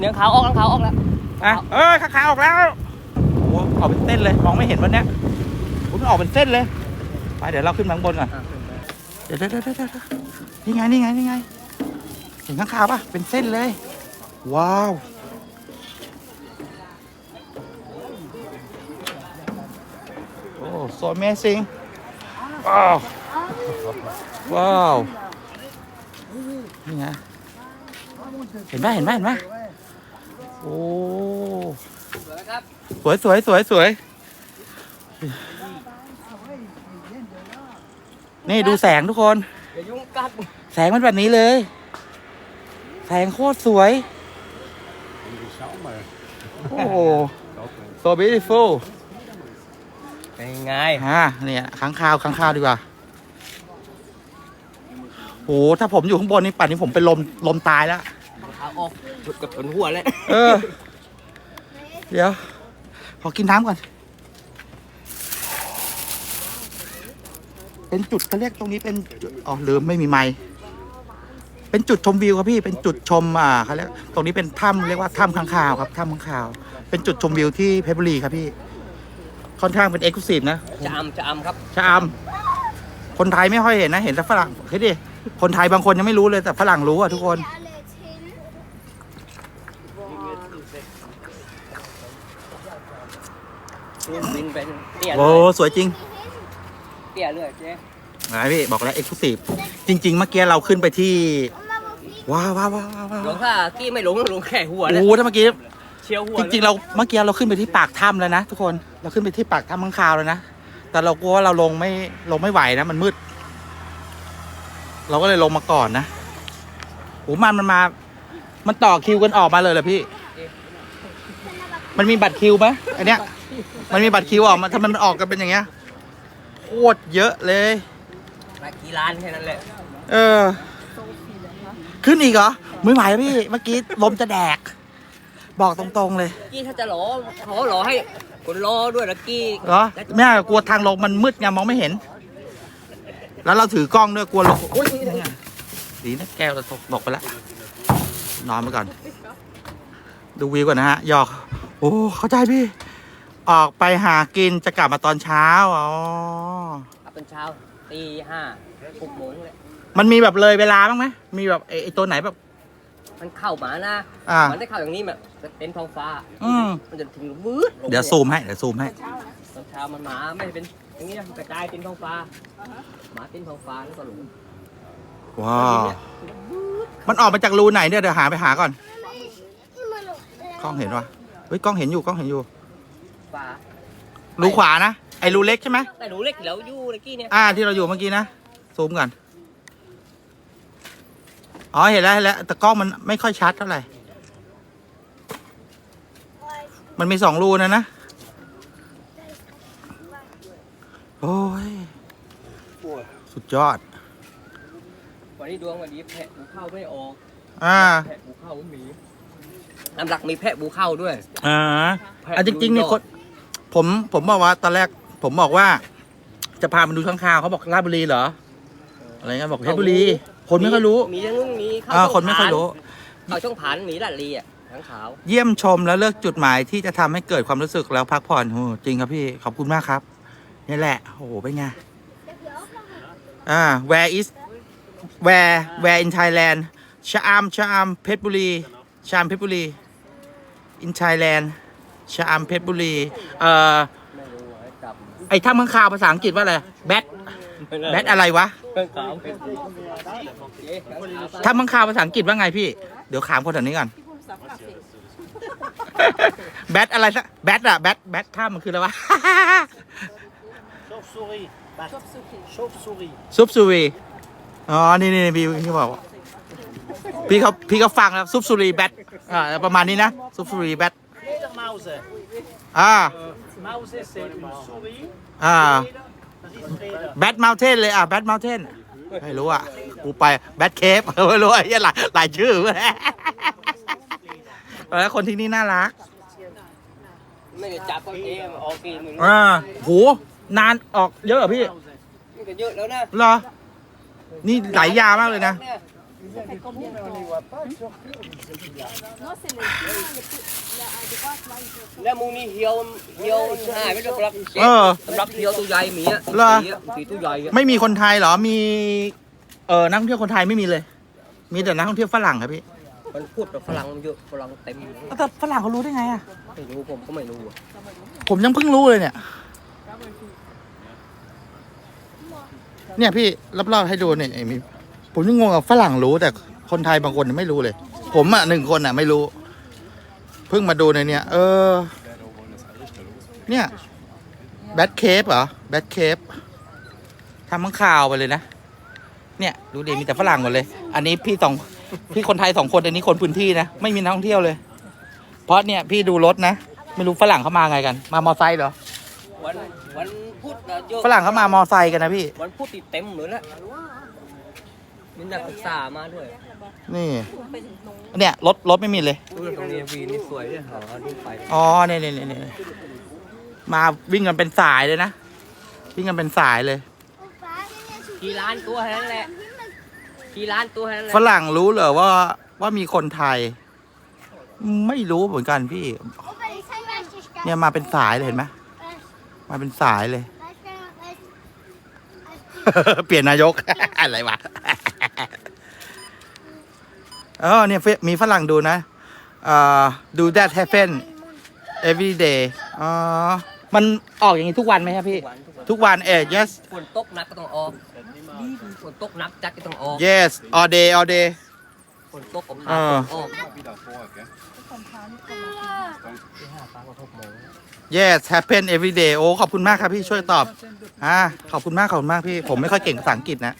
เนื้อขาวออกข้างขาวออกแล้วอ่ะขาออกแล้วโอ้ออกเป็นเส้นเลยมองไม่เห็นวันเนี้ยผมออกเป็นเส้นเลยไปเดี๋ยวเราขึ้นมาข้างบนก่อนเดี๋ยวนี่ไงเห็นข้างขาวป่ะเป็นเส้นเลยว้าวโอ้ so amazing ว้าวนี่ไงเห็นไหมโอ้สวยนี่ดูแสงทุกคนแสงมันแบบนี้เลยแสงโคตรสวยโอ้ so beautiful เป็นไงเนี่ยค้างคาวดีกว่าโหถ้าผมอยู่ข้างบนนี่ป่านนี้ผมเป็นลมตายแล้วเอาออกจุดกับผลหัวเลยเดี๋ยวขอกินน้ำก่อนเป็นจุดเขาเรียกตรงนี้เป็นลืมไม่มีไมค์เป็นจุดชมวิวครับพี่เป็นจุดชมเขาเรียกตรงนี้เป็นถ้ำเรียกว่าถ้ำค้างคาวครับถ้ำค้างคาวเป็นจุดชมวิวที่เพชรบุรีครับพี่ค่อนข้างเป็นเอ็กซ์คลูซีฟนะชะอำครับชะอำคนไทยไม่ค่อยเห็นนะเห็นแต่ฝรั่งเฮ้ยดิคนไทยบางคนยังไม่รู้เลยแต่ฝรั่งรู้ทุกคนโอ้สวยจริงเตี้ยเลยเจ๊ไหนพี่บอกแล้วเอ็กซ์คลูซีฟจริงๆเมื่อกี้เราขึ้นไปที่ว้าวหลงถ้ากี้ไม่หลงแค่หัวเลยโอ้ถ้าเมื่อกี้เชียวหัวจริงๆเราเมื่อกี้เราขึ้นไปที่ปากถ้ำแล้วนะทุกคนเราขึ้นไปที่ปากถ้ำข้างคาวแล้วนะแต่เรากลัวว่าเราลงไม่ไหวนะมันมืดเราก็เลยลงมาก่อนนะโอ้มันต่อคิวกันออกมาเลยเหรอพี่มันมีบัตรคิวไหมอันเนี้ยมันมีบัตรคิวออกมาถ้ามันออกกันเป็นอย่างเงี้ยโคตรเยอะเลยกี่ล้านแค่นั้นแหละขึ้นอีกเหรอไม่ไหวพี่เมื่อกี้ลมจะแดกบอกตรงๆเลยกี้ถ้าจะหล่อเขาหล่อให้คนรอด้วยละกี้เหรอแม่กลัวทางลงมันมืดไงมองไม่เห็นแล้วเราถือกล้องด้วยกลัวลงดีนะแก้วเราตกไปแล้วนอนไปก่อนดูวิวก่อนนะฮะหยอกโอ้เข้าใจพี่ออกไปหากินจะกลับมาตอนเช้าอ๋อกลับตอนเช้าตี5 6 โมงเลยมันมีแบบเลยเวลาบ้างไหมมีแบบไอ้ตัวไหนแบบมันเข้ามานะมันได้เข้าอย่างนี้แบบเต็มท้องฟ้ามันจะถึงวืดเดี๋ยวซูมให้ตอนเช้ามันหมาไม่เป็นอย่างนี้นะกระจายเต็มท้องฟ้าหมาเต็มท้องฟ้าแล้วก็หลงว้าวมันออกมาจากรูไหนเนี่ยเดี๋ยวหาก่อนกล้องเห็นวะเฮ้ยกล้องเห็นอยู่รูขวานะไอ้รูเล็กใช่ไหมไอ้รูเล็กแล้วอยู่เมื่อกี้เนี่ยที่เราอยู่เมื่อกี้นะซูมกันอ๋อเห็นแล้วแต่กล้องมันไม่ค่อยชัดเท่าไหร่มันมี2 รูนะโอ้ยสุดยอดวันนี้ดวงวันนี้แพะบูเข้าไม่ออกแพะบูเข้าไม่มีน้ำหลักมีแพะบูเข้าด้วยจริงๆนี่คนผมบอกว่าตอนแรกผมบอกว่าจะพามาดูข้างคาวเขาบอกราชบุรีเหรออะไรเงี้ยบอกเพชรบุรีคนไม่ค่อยรู้มียังมีคนไม่ค่อยรู้เขาช่องผ่านมีลาดลีทั้งขาวเยี่ยมชมแล้วเลือกจุดหมายที่จะทำให้เกิดความรู้สึกแล้วพักผ่อนโอ้จริงครับพี่ขอบคุณมากครับนี่แหละโอ้โหเป็นไงwhere in Thailand ชะอำเพชรบุรีชะอำเพชรบุรี in Thailand ชะอำเพชรบุรีไอ้ถ้ำข้างคาวภาษาอังกฤษว่าอะไรแบทอะไรวะถ้ำข้างคาวภาษาอังกฤษว่าไงพี่เดี๋ยวถามคนแถวนี้ก่อนแบทอะไรสักแบทถ้ำมันคืออะไรวะซุปซูรีอ๋อนี่พี่บอกพี่เขาฟังแล้วซุปซูรีแบทประมาณนี้นะซุปซูรีแบทแบทเมลเทนเลยแบทเมลเทนไม่รู้กูไปแบทเคฟไม่รู้หลายชื่อแล้วคนที่นี่น่ารักไม่ได้จับก็เองออกกินโหนานออกเยอะเหรอพี่นี่ก็เยอะแล้วนะเหรอนี่หลายยามากเลยนะ Ça fait combien de temps? Non, c'est les plus, à droite, là, ils sont- แล้วมูนี่เหี่ยวหายไม่ได้สำหรับ เออ สำหรับเหี่ยวตัวใหญ่มีอ่ะ เหรอ สีตัวใหญ่อะ ไม่มีคนไทยเหรอ มี นักท่องเที่ยวคนไทยไม่มีเลย มีแต่นักท่องเที่ยวฝรั่งครับพี่ มันพูดแบบฝรั่งมันเยอะฝรั่งเต็ม แต่ฝรั่งเขารู้ได้ไงอ่ะ ไม่รู้ผมก็ไม่รู้อะ ผมยังเพิ่งรู้เลยเนี่ย เนี่ยพี่รอบๆให้ดูเนี่ยมีผมยังงงกับฝรั่งรู้แต่คนไทยบางคนไม่รู้เลย ผมอ่ะ1 คนอ่ะไม่รู้ เพิ่งมาดูในเนี่ยเนี่ยแบทเคปเหรอแบทเคปทำมังข่าวไปเลยนะ เนี่ยดูดิมีแต่ฝรั่งหมดเลย อันนี้พี่คนไทย2 คนอันนี้คนพื้นที่นะไม่มีนักท่องเที่ยวเลย เพราะเนี่ยพี่ดูรถนะไม่รู้ฝรั่งเขามาไงกัน มามอไซค์เหรอ วันพูดน่ะเยอะ ฝรั่งเขามามอไซค์กันนะพี่ วันพูดติดเต็มเหมือนละมีนักศึกษามาด้วย นี่ เนี่ยรถไม่มีเลย ดูตรงนี้วีนี่สวยเลยหาดูไป อ๋อเนี่ยมาวิ่งกันเป็นสายเลยนะ วิ่งกันเป็นสายเลย กี่ล้านตัวแค่นั้นแหละกี่ล้านตัวแค่นั้นแหละ ฝรั่งรู้เหรอว่ามีคนไทย ไม่รู้เหมือนกันพี่ เนี่ยมาเป็นสายเลยเห็นไหมมาเป็นสายเลย เปลี่ยนนายก อะไรวะ เนี่ยมีฝรั่งดูนะดู that happen every day อ๋อมันออกอย่างนี้ทุกวันไหมครับพี่ ทุกวันyes ฝนตกหนักก็ต้องออกฝนตกหนักจัดก็ต้องออก yes all day ฝนตกผมพาออก yes happen every day โอ้ขอบคุณมากครับพี่ช่วยตอบขอบคุณมากพี่ผมไม่ค่อยเก่งภาษาอังกฤษนะ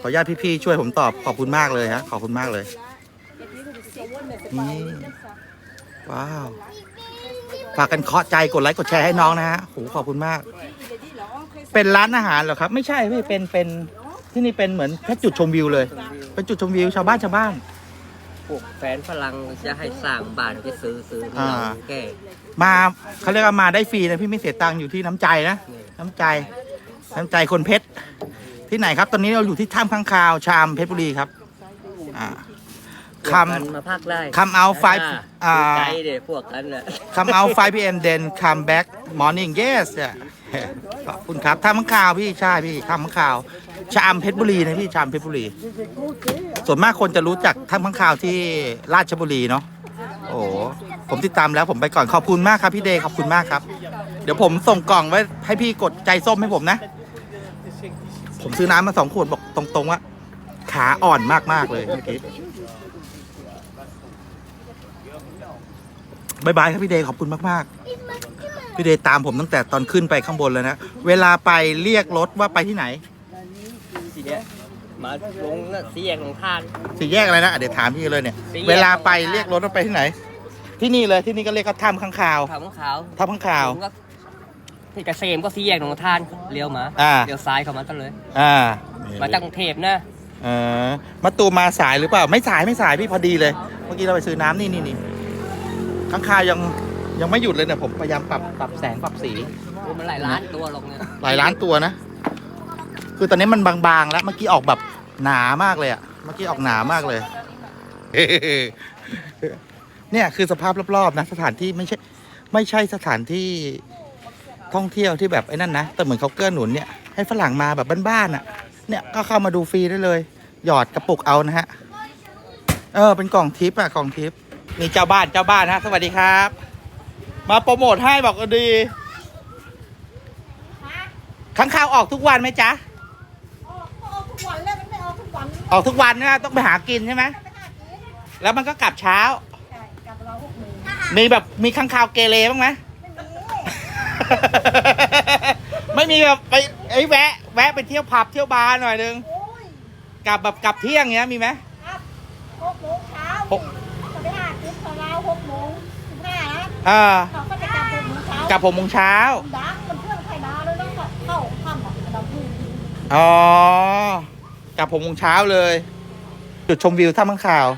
ขออนุญาตพี่ๆช่วยผมตอบขอบคุณมากเลยฮะขอบคุณมากเลยนี่ว้าวฝากกันเคาะใจกดไลค์กดแชร์ให้น้องนะฮะโหขอบคุณมาก เป็นร้านอาหารเหรอครับ ไม่ใช่พี่เป็นที่นี่เป็นเหมือนแค่จุดชมวิวเลย เป็นจุดชมวิวชาวบ้าน พวกแฟนฝรั่งจะให้สร้างบ้านจะซื้อเราแก่ มาเขาเรียกว่ามาได้ฟรีนะพี่ไม่เสียตังค์อยู่ที่น้ำใจนะน้ำใจคนเพชรที่ไหนครับ ตอนนี้เราอยู่ที่ถ้ำข้างคาวชามเพชรบุรีครับมาพักได้ come out ใจเด็พวกกันน่ะ come out 5 p.m. then come back morning yes ขอบคุณครับถ้ำข้างคาวพี่ใช่พี่ถ้ำข้างคาวชามเพชรบุรีนะพี่ชามเพชรบุรีส่วนมากคนจะรู้จักถ้ำข้างคาวที่ราชบุรีเนาะโอ้ผมติดตามแล้วผมไปก่อนขอบคุณมากครับพี่เดย์ขอบคุณมากครับเดี๋ยวผมส่งกล่องไว้ให้พี่กดใจส้มให้ผมนะผมซื้อน้ำมา2 ขวดบอกตรงๆว่าขาอ่อนมากๆเลยเมื่อกี้บายบายครับพี่เดย์ขอบคุณมากๆพี่เดย์ตามผมตั้งแต่ตอนขึ้นไปข้างบนแล้วนะเวลาไปเรียกรถว่าไปที่ไหน ทีเนี้ยมาลงสี่แยกหนองทาน สี่แยกอะไรนะเดี๋ยวถามพี่เลยเนี่ย สี่แยก เวลาไปเรียกรถว่าไปที่ไหน ที่นี่เลยที่นี่ก็เรียกว่าถ้ำข้างคาว ขาวขาว ถ้ำข้างคาว ผมก็ที่เกษมก็สี่แยกหนองทานเลี้ยวมา อ่า เลี้ยวซ้ายเข้ามากันเลย มาจากกรุงเทพนะ มาตูมมาสายหรือเปล่าไม่สายพี่พอดีเลยเมื่อกี้เราไปซื้อน้ำนี่ข้างคาวยังไม่หยุดเลยเนี่ยผมพยายามปรับแสงปรับสี โอ้มันหลายล้านตัวลงเนี่ย หลายล้านตัวนะ คือตอนนี้มันบางๆแล้วเมื่อกี้ออกแบบหนามากเลยอะเมื่อกี้ออกหนามากเลย เนี่ยคือสภาพรอบๆนะสถานที่ไม่ใช่สถานที่ท่องเที่ยวที่แบบไอ้นั่นนะแต่เหมือนเขาเกื้อหนุนเนี่ยให้ฝรั่งมาแบบบ้านๆอ่ะเนี่ยก็เข้ามาดูฟรีได้เลยหยอดกระปุกเอานะฮะเป็นกล่องทิปกล่องทิปนี่เจ้าบ้านฮะสวัสดีครับ มาโปรโมทให้บอกดีข้างข่าวออกทุกวันไหมจ๊ะ ออกทุกวันแล้วมันไม่ออกทุกวัน ออกทุกวันนะต้องไปหากินใช่ไหมแล้วมันก็กลับเช้า กลับเรา6 โมง มีข้างข่าวเกเรบ้างไหม ไม่มีแบบไปแวะไปเที่ยวผับเที่ยวบาร์หน่อยนึง โอ้ย กลับเที่ยงเงี้ยมีไหม ครับ6 โมงเช้าจะไปหากินของเรา6 โมง 15นะเขาก็จะกลับ6 โมงเช้าก ลับ6 โมงเช้า ดังมันเครื่องไข่ดาวแล้วต้องเข้าถ้ำเราพูด อ๋อกลับ6 โมงเช้าเลย จุดชมวิวถ้ำข้างคาว